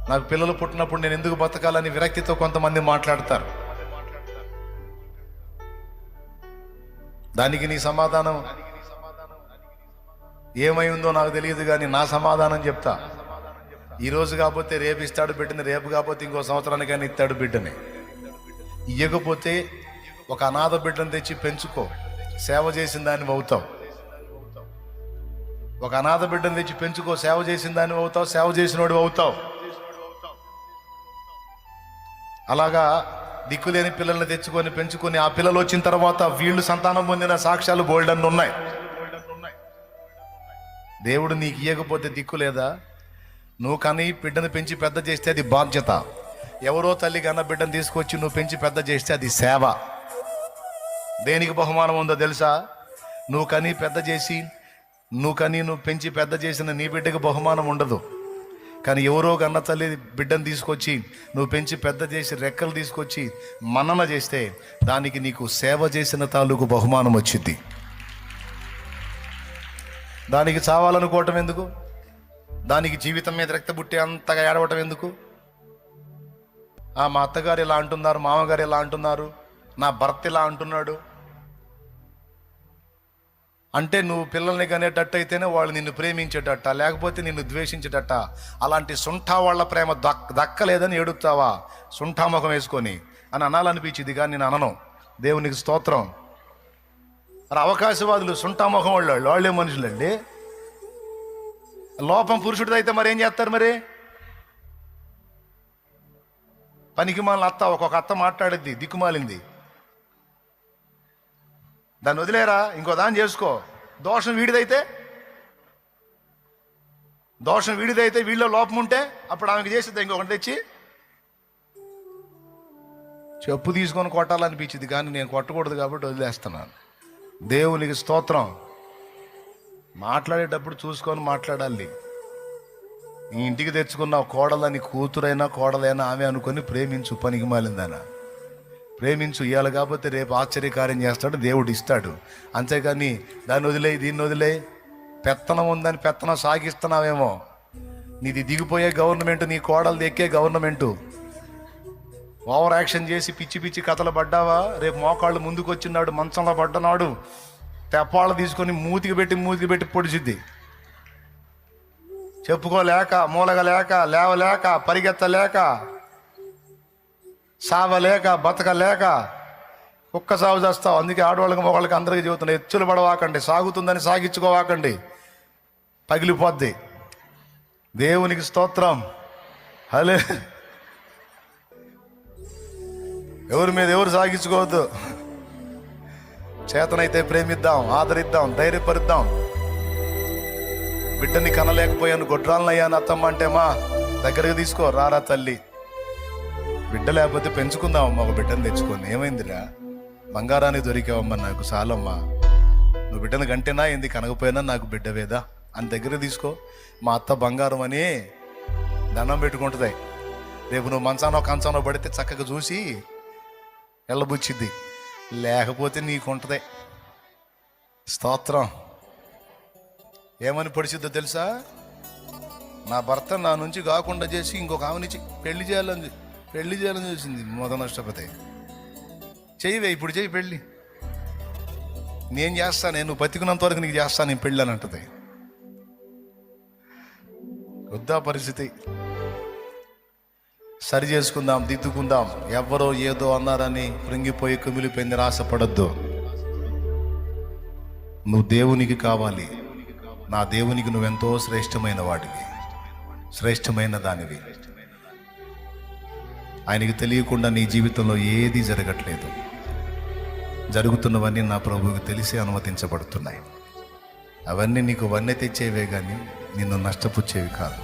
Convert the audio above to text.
నాకు పిల్లలు పుట్టినప్పుడు నేను ఎందుకు బతకాలని విరక్తితో కొంతమంది మాట్లాడతారు. దానికి నీ సమాధానం ఏమై ఉందో నాకు తెలియదు, కానీ నా సమాధానం చెప్తా. ఈరోజు కాకపోతే రేపు ఇస్తాడు బిడ్డని, రేపు కాకపోతే ఇంకో సంవత్సరానికైనా ఇస్తాడు బిడ్డని. ఇవ్వకపోతే ఒక అనాథ బిడ్డను తెచ్చి పెంచుకో, సేవ చేసిన దాన్ని అవుతావు. ఒక అనాథ బిడ్డను తెచ్చి పెంచుకో, సేవ చేసిన దాన్ని అవుతావు, సేవ చేసినోడు అవుతావు. అలాగా దిక్కులేని పిల్లల్ని తెచ్చుకొని పెంచుకొని ఆ పిల్లలు వచ్చిన తర్వాత వీళ్ళు సంతానం పొందిన సాక్ష్యాలు బోల్డన్ ఉన్నాయి. దేవుడు నీకు ఇవ్వకపోతే దిక్కు లేదా? నువ్వు కానీ బిడ్డను పెంచి పెద్ద చేస్తే అది బాధ్యత. ఎవరో తల్లి కన్నా బిడ్డను తీసుకొచ్చి నువ్వు పెంచి పెద్ద చేస్తే అది సేవ. దేనికి బహుమానం ఉందో తెలుసా? నువ్వు పెంచి పెద్ద చేసిన నీ బిడ్డకు బహుమానం ఉండదు. కానీ ఎవరో కన్న తల్లి బిడ్డను తీసుకొచ్చి నువ్వు పెంచి పెద్ద చేసి రెక్కలు తీసుకొచ్చి మన్నన చేస్తే దానికి నీకు సేవ చేసిన తాలూకు బహుమానం వచ్చింది. దానికి చావాలనుకోవటం ఎందుకు? దానికి జీవితం మీద రక్త బుట్టి అంతగా ఏడవటం ఎందుకు? మా అత్తగారు ఇలా అంటున్నారు, మామగారు ఇలా అంటున్నారు, నా భర్త ఇలా అంటున్నాడు అంటే నువ్వు పిల్లల్ని కనేటట్టు అయితేనే వాళ్ళు నిన్ను ప్రేమించేటట్ట, లేకపోతే నిన్ను ద్వేషించేటట్ట. అలాంటి సుంఠా వాళ్ళ ప్రేమ దక్కలేదని ఏడుస్తావా సుంఠా ముఖం వేసుకొని అని అనాలనిపించింది, కానీ నేను అనను. దేవునికి స్తోత్రం. మరి అవకాశవాదులు సుంఠా ముఖం వాళ్ళే మనుషులండి. లోపం పురుషుడిది అయితే మరి ఏం చేస్తారు? మరి పనికి మాలిన అత్త, ఒక్కొక్క అత్త మాట్లాడిద్ది దిక్కుమాలింది, దాన్ని వదిలేరా, ఇంకో దాన్ని చేసుకో. దోషం వీడిదైతే వీళ్ళ లోపం ఉంటే అప్పుడు ఆమెకి చేసిద్దా ఇంకొకటి తెచ్చి? చెప్పు తీసుకొని కొట్టాలనిపించింది, కానీ నేను కొట్టకూడదు కాబట్టి వదిలేస్తున్నాను. దేవునికి స్తోత్రం. మాట్లాడేటప్పుడు చూసుకొని మాట్లాడాలి. నీ ఇంటికి తెచ్చుకున్న కోడలని కూతురైనా కోడలైనా ఆమె అనుకొని ప్రేమించు. పనికి మాలిందనా ప్రేమించు. ఇవాళ కాకపోతే రేపు ఆశ్చర్యకార్యం చేస్తాడు, దేవుడు ఇస్తాడు. అంతేకాని దాన్ని వదిలే దీన్ని వదిలే పెత్తనం ఉందని పెత్తనం సాగిస్తున్నావేమో. నీది దిగిపోయే గవర్నమెంట్, నీ కోడలు ఎక్కే గవర్నమెంటు. ఓవర్ యాక్షన్ చేసి పిచ్చి పిచ్చి కథలు పడ్డావా, రేపు మోకాళ్ళు ముందుకు వచ్చినాడు మంచంలో పడ్డనాడు తెప్పాళ్ళు తీసుకొని మూతికి పెట్టి పొడిచిద్ది. చెప్పుకోలేక, మూలగలేక, లేవలేక, పరిగెత్తలేక, సావలేక, బతకలేక కుక్క సాగు చేస్తావు. అందుకే ఆడవాళ్ళకి మొగాళ్ళకి అందరికీ చెబుతున్నా, ఎచ్చులు పడవాకండి, సాగుతుందని సాగించుకోవాకండి, పగిలిపోద్ది. దేవునికి స్తోత్రం. హలే, ఎవరి మీద ఎవరు సాగించుకోవద్దు. చేతనైతే ప్రేమిద్దాం, ఆదరిద్దాం, ధైర్యపరుద్దాం. బిడ్డని కనలేకపోయాను, గొడ్రాలనయ్యాను అత్తమ్మ అంటే మా దగ్గరకు తీసుకో, రారా తల్లి. బిడ్డ లేకపోతే పెంచుకుందామమ్మా, ఒక బిడ్డను తెచ్చుకొని. ఏమైందిరా, బంగారాన్ని దొరికావమ్మా, నాకు చాలమ్మా. నువ్వు బిడ్డను గంటేనా ఏంది, కనకపోయినా నాకు బిడ్డవేదా అని దగ్గర తీసుకో. మా అత్త బంగారం అని దండం పెట్టుకుంటుంది. రేపు నువ్వు మంచానో కంచానో పడితే చక్కగా చూసి ఎల్లబుచ్చిద్ది, లేకపోతే నీకుంటుంది. స్తోత్రం. ఏమని పొడిచిద్దో తెలుసా? నా భర్త నా నుంచి కాకుండా చేసి ఇంకొక ఆమెనిచ్చి పెళ్లి చేయాలని చూసింది. మొద నష్టపోతే చెయ్యివే, ఇప్పుడు చెయ్యి పెళ్ళి, నేను చేస్తాను, నేను బతికున్నంత వరకు నీకు చేస్తాను నేను పెళ్ళి అని అంటది. వద్దా పరిస్థితి? సరి చేసుకుందాం, దిద్దుకుందాం. ఎవరో ఏదో అన్నారని కృంగిపోయి కుమిలిపోయి నిరాశపడద్దు. నువ్వు దేవునికి కావాలి. నా దేవునికి నువ్వెంతో శ్రేష్టమైన వాడివి, శ్రేష్టమైన దానివి. ఆయనకి తెలియకుండా నీ జీవితంలో ఏది జరగట్లేదు. జరుగుతున్నవన్నీ నా ప్రభువుకి తెలిసి అనుమతించబడుతున్నాయి. అవన్నీ నీకు వన్నె తెచ్చేవే కానీ నిన్ను నష్టపుచ్చేవి కాదు.